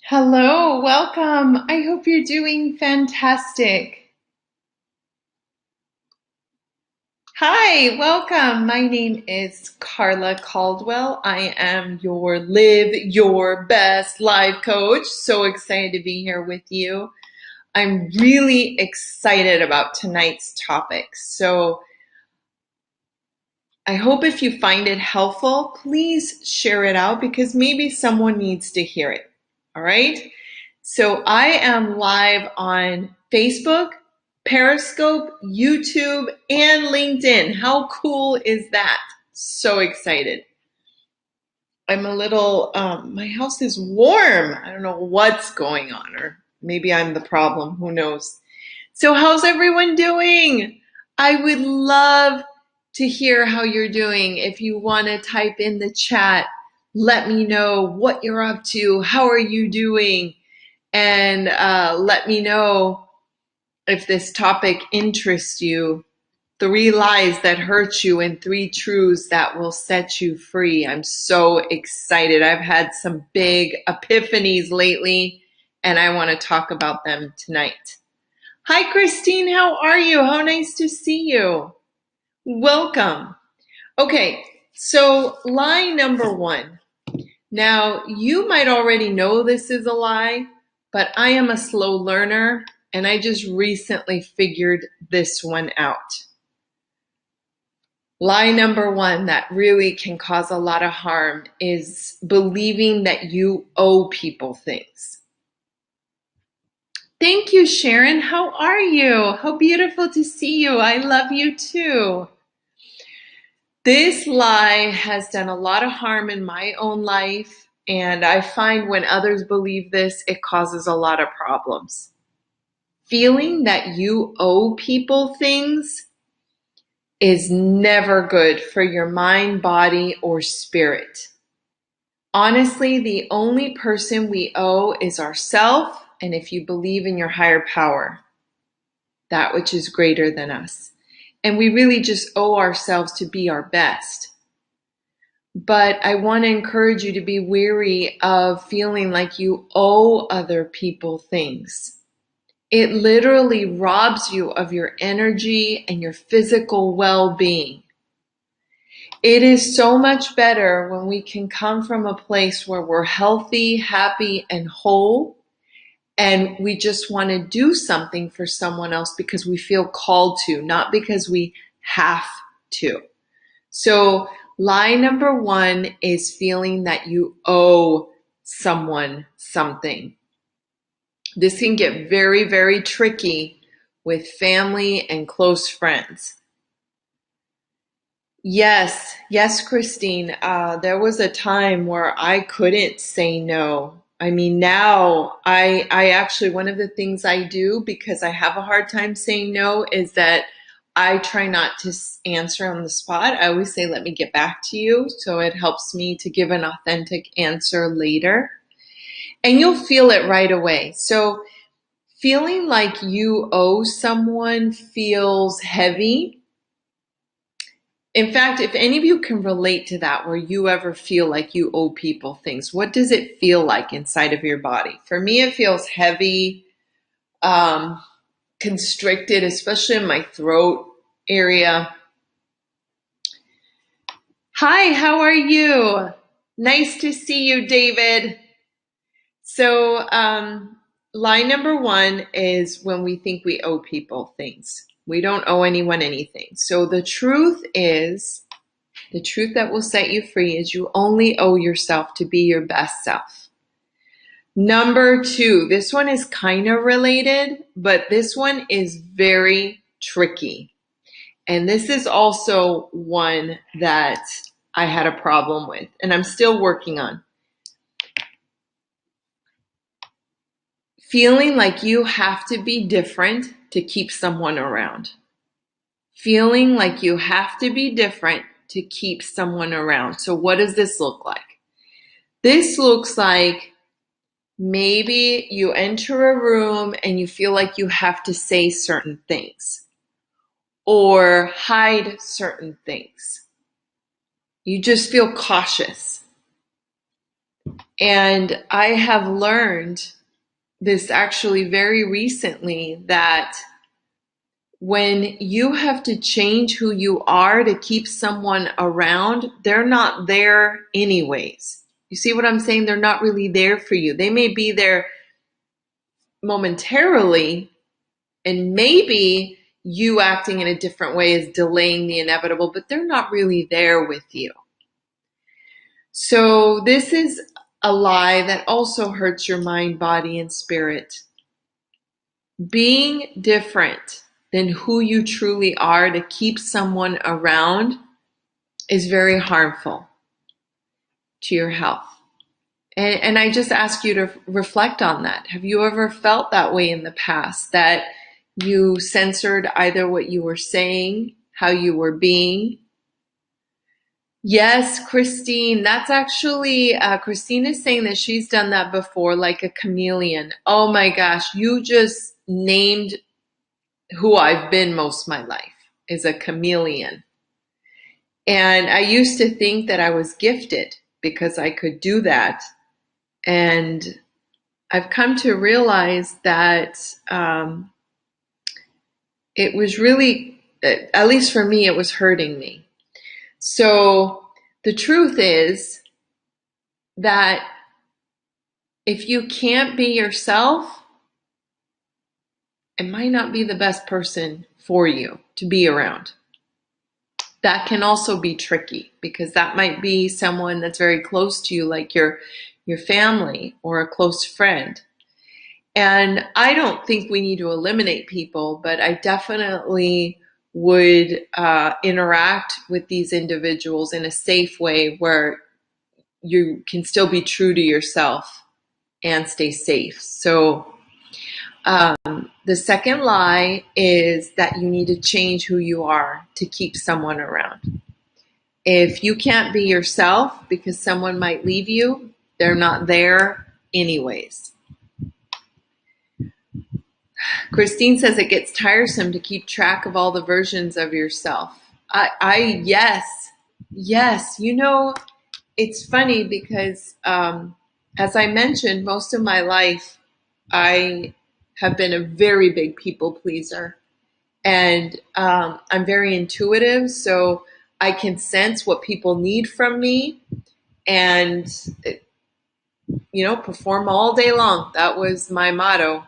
Hello, welcome. I hope you're doing fantastic. Hi, welcome. My name is Carla Caldwell. I am your Live Your Best life coach. So excited to be here with you. I'm really excited about tonight's topic. So I hope if you find it helpful, please share it out because maybe someone needs to hear it. All right? So I am live on Facebook, Periscope, YouTube, and LinkedIn. How cool is that? So excited. I'm a little, my house is warm. I don't know what's going on, or maybe I'm the problem. Who knows? So how's everyone doing? I would love to hear how you're doing. If you want to type in the chat, let me know what you're up to. How are you doing? And let me know if this topic interests you. 3 lies that hurt you and 3 truths that will set you free. I'm so excited. I've had some big epiphanies lately, and I want to talk about them tonight. Hi, Christine. How are you? How nice to see you. Welcome. Okay, so lie number 1. Now, you might already know this is a lie, but I am a slow learner and I just recently figured this one out. Lie number 1 that really can cause a lot of harm is believing that you owe people things. Thank you, Sharon. How are you? How beautiful to see you. I love you too. This lie has done a lot of harm in my own life, and I find when others believe this, it causes a lot of problems. Feeling that you owe people things is never good for your mind, body, or spirit. Honestly, the only person we owe is ourselves, and if you believe in your higher power, that which is greater than us. And we really just owe ourselves to be our best. But I want to encourage you to be wary of feeling like you owe other people things. It literally robs you of your energy and your physical well-being. It is so much better when we can come from a place where we're healthy, happy, and whole, and we just want to do something for someone else because we feel called to, not because we have to. So lie number 1 is feeling that you owe someone something. This can get very, very tricky with family and close friends. Yes, Christine. There was a time where I couldn't say no. I mean, now I actually, one of the things I do because I have a hard time saying no is that I try not to answer on the spot. I always say, let me get back to you. So it helps me to give an authentic answer later. And you'll feel it right away. So feeling like you owe someone feels heavy. In fact, if any of you can relate to that, where you ever feel like you owe people things, what does it feel like inside of your body? For me, it feels heavy, constricted, especially in my throat area. Hi, how are you? Nice to see you, David. So, lie number 1 is when we think we owe people things. We don't owe anyone anything. So the truth that will set you free is you only owe yourself to be your best self. Number 2, this one is kind of related, but this one is very tricky. And this is also one that I had a problem with, and I'm still working on. Feeling like you have to be different to keep someone around. Feeling like you have to be different to keep someone around. So what does this look like? This looks like maybe you enter a room and you feel like you have to say certain things or hide certain things. You just feel cautious. And I have learned this actually very recently, that when you have to change who you are to keep someone around, they're not there anyways. You see what I'm saying? They're not really there for you. They may be there momentarily, and maybe you acting in a different way is delaying the inevitable, but they're not really there with you. So this is a lie that also hurts your mind, body, and spirit. Being different than who you truly are to keep someone around is very harmful to your health. And I just ask you to reflect on that. Have you ever felt that way in the past, that you censored either what you were saying, how you were being? Yes, Christine, that's actually, Christine is saying that she's done that before, like a chameleon. Oh my gosh, you just named who I've been most of my life, is a chameleon. And I used to think that I was gifted because I could do that. And I've come to realize that it was really, at least for me, it was hurting me. So the truth is that if you can't be yourself, it might not be the best person for you to be around. That can also be tricky, because that might be someone that's very close to you, like your family or a close friend. And I don't think we need to eliminate people, but I definitely would interact with these individuals in a safe way where you can still be true to yourself and stay safe. So the second lie is that you need to change who you are to keep someone around. If you can't be yourself because someone might leave you, they're not there anyways. Christine says it gets tiresome to keep track of all the versions of yourself. Yes. You know, it's funny because, as I mentioned, most of my life, I have been a very big people pleaser. And I'm very intuitive, so I can sense what people need from me and, perform all day long. That was my motto.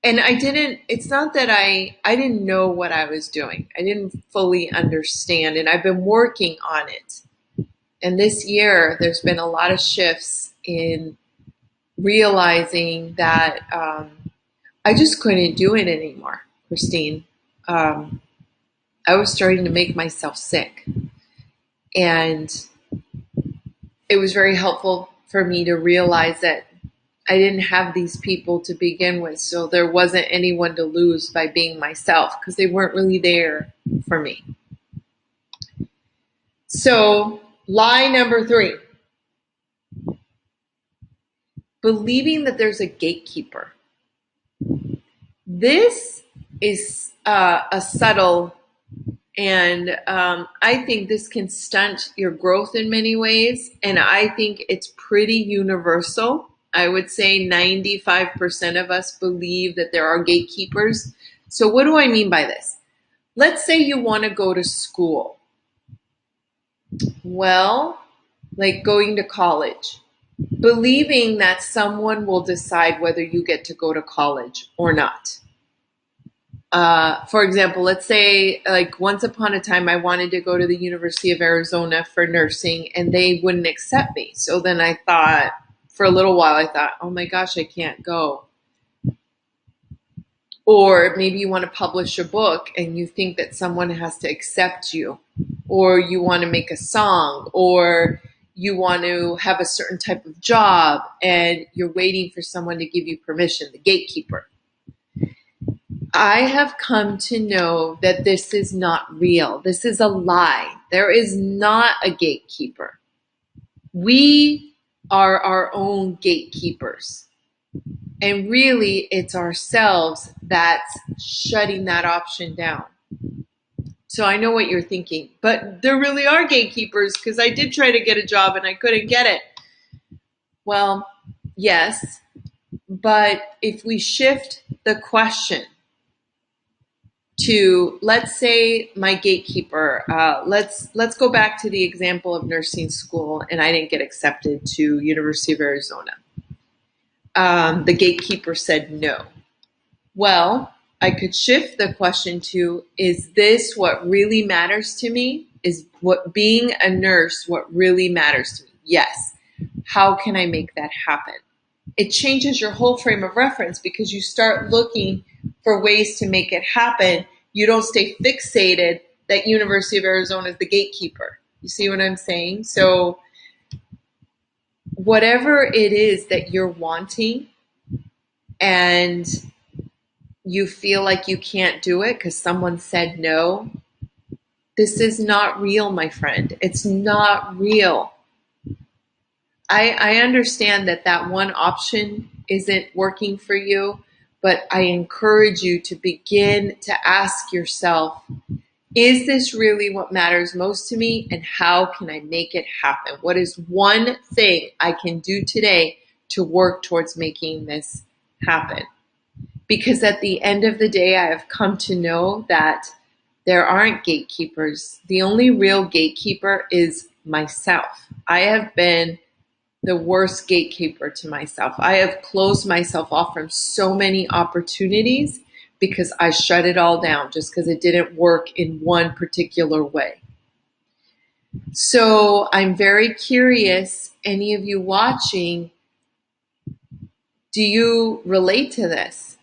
And it's not that I didn't know what I was doing. I didn't fully understand, and I've been working on it. And this year, there's been a lot of shifts in realizing that I just couldn't do it anymore, Christine. I was starting to make myself sick. And it was very helpful for me to realize that I didn't have these people to begin with, so there wasn't anyone to lose by being myself, because they weren't really there for me. So, lie number 3. Believing that there's a gatekeeper. This is a subtle, and I think this can stunt your growth in many ways, and I think it's pretty universal. I would say 95% of us believe that there are gatekeepers. So what do I mean by this? Let's say you want to go to school. Well, like going to college, believing that someone will decide whether you get to go to college or not. For example, let's say like once upon a time I wanted to go to the University of Arizona for nursing and they wouldn't accept me. So then I thought, for a little while, I thought, oh my gosh, I can't go. Or maybe you want to publish a book and you think that someone has to accept you. Or you want to make a song, or you want to have a certain type of job and you're waiting for someone to give you permission, the gatekeeper. I have come to know that this is not real. This is a lie. There is not a gatekeeper. We are our own gatekeepers. And really, it's ourselves that's shutting that option down. So I know what you're thinking, but there really are gatekeepers, because I did try to get a job and I couldn't get it. Well, yes, but if we shift the question to, let's say, my gatekeeper, let's go back to the example of nursing school, and I didn't get accepted to University of Arizona. The gatekeeper said no. Well, I could shift the question to, is this what really matters to me? Is what being a nurse what really matters to me? Yes. How can I make that happen? It changes your whole frame of reference because you start looking for ways to make it happen. You don't stay fixated that University of Arizona is the gatekeeper. You see what I'm saying? So whatever it is that you're wanting and you feel like you can't do it because someone said no, this is not real, my friend. It's not real. I understand that that one option isn't working for you, but I encourage you to begin to ask yourself, is this really what matters most to me? And how can I make it happen? What is one thing I can do today to work towards making this happen? Because at the end of the day, I have come to know that there aren't gatekeepers. The only real gatekeeper is myself. I have been the worst gatekeeper to myself. I have closed myself off from so many opportunities because I shut it all down just because it didn't work in one particular way. So I'm very curious, any of you watching, do you relate to this?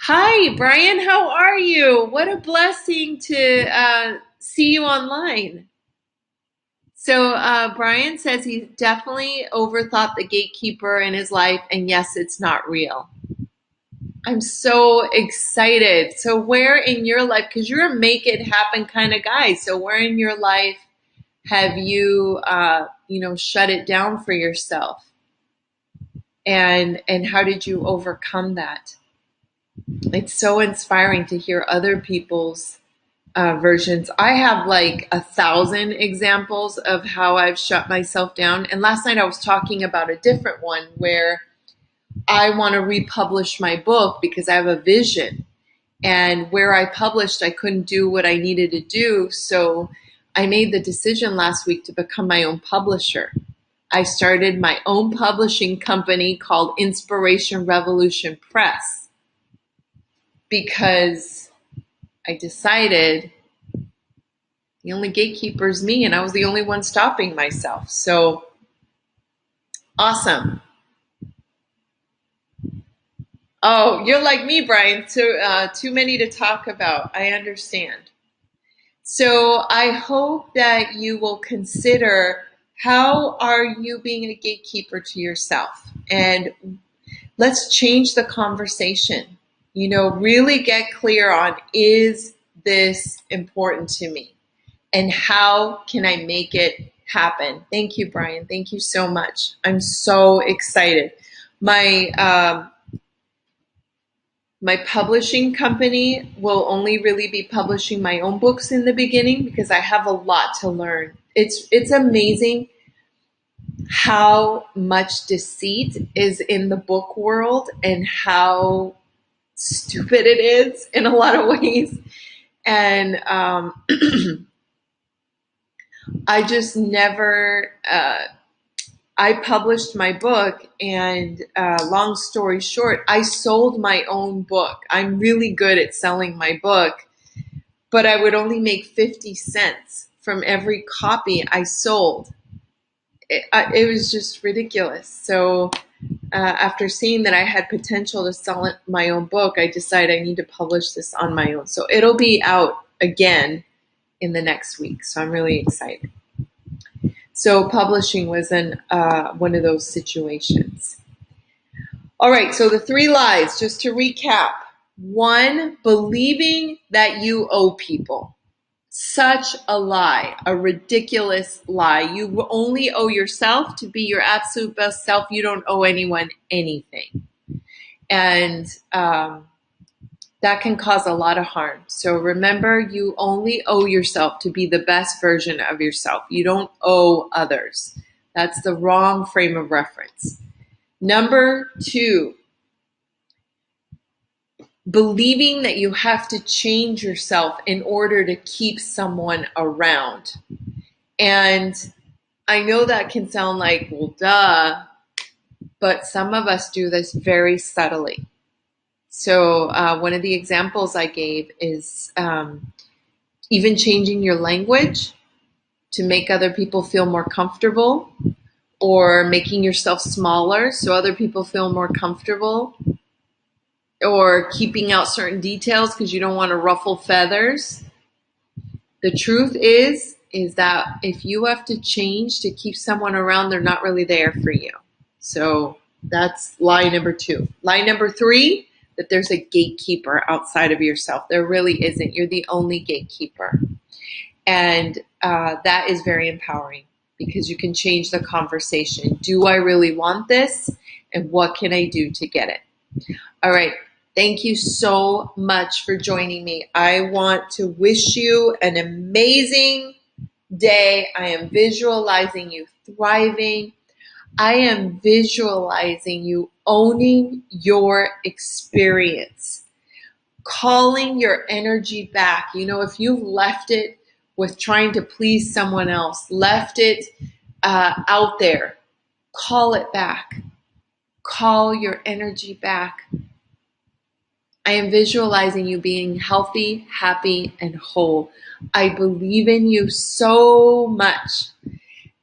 Hi, Brian, how are you? What a blessing to see you online. So Brian says he definitely overthought the gatekeeper in his life, and yes, it's not real. I'm so excited. So where in your life, because you're a make it happen kind of guy, so where in your life have you, shut it down for yourself? And how did you overcome that? It's so inspiring to hear other people's versions. I have like 1,000 examples of how I've shut myself down. And last night I was talking about a different one where I want to republish my book because I have a vision. And where I published, I couldn't do what I needed to do. So I made the decision last week to become my own publisher. I started my own publishing company called Inspiration Revolution Press because I decided the only gatekeeper is me, and I was the only one stopping myself. So awesome. Oh, you're like me, Brian. Too many to talk about. I understand. So I hope that you will consider, how are you being a gatekeeper to yourself? And let's change the conversation. Really get clear on, is this important to me? And how can I make it happen? Thank you, Brian. Thank you so much. I'm so excited. My publishing company will only really be publishing my own books in the beginning because I have a lot to learn. It's amazing how much deceit is in the book world and how stupid it is in a lot of ways. And I just never, I published my book, and long story short, I sold my own book. I'm really good at selling my book, but I would only make 50 cents from every copy I sold. It was just ridiculous. So after seeing that I had potential to sell my own book, I decided I need to publish this on my own. So it'll be out again in the next week. So I'm really excited. So publishing was one of those situations. All right, so the 3 lies, just to recap. 1, believing that you owe people. Such a lie, a ridiculous lie. You only owe yourself to be your absolute best self. You don't owe anyone anything. And that can cause a lot of harm. So remember, you only owe yourself to be the best version of yourself. You don't owe others. That's the wrong frame of reference. Number 2, believing that you have to change yourself in order to keep someone around. And I know that can sound like, well, duh, but some of us do this very subtly. So one of the examples I gave is even changing your language to make other people feel more comfortable, or making yourself smaller so other people feel more comfortable, or keeping out certain details because you don't want to ruffle feathers. The truth is that if you have to change to keep someone around, they're not really there for you. So that's lie number 2. Lie number 3, that there's a gatekeeper outside of yourself. There really isn't. You're the only gatekeeper. And that is very empowering because you can change the conversation. Do I really want this? And what can I do to get it? All right. Thank you so much for joining me. I want to wish you an amazing day. I am visualizing you thriving. I am visualizing you owning your experience, calling your energy back. You know, if you've left it with trying to please someone else, left it out there, call it back. Call your energy back. I am visualizing you being healthy, happy, and whole. I believe in you so much.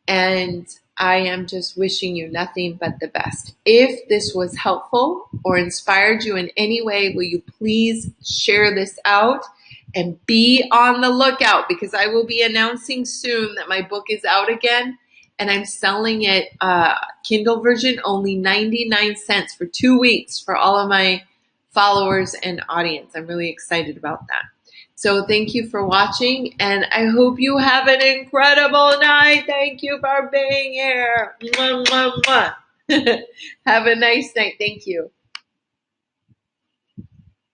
And I am just wishing you nothing but the best. If this was helpful or inspired you in any way, will you please share this out and be on the lookout, because I will be announcing soon that my book is out again, and I'm selling it Kindle version only 99 cents for 2 weeks for all of my followers and audience. I'm really excited about that. So thank you for watching, and I hope you have an incredible night. Thank you for being here. Mwah, mwah, mwah. Have a nice night. Thank you.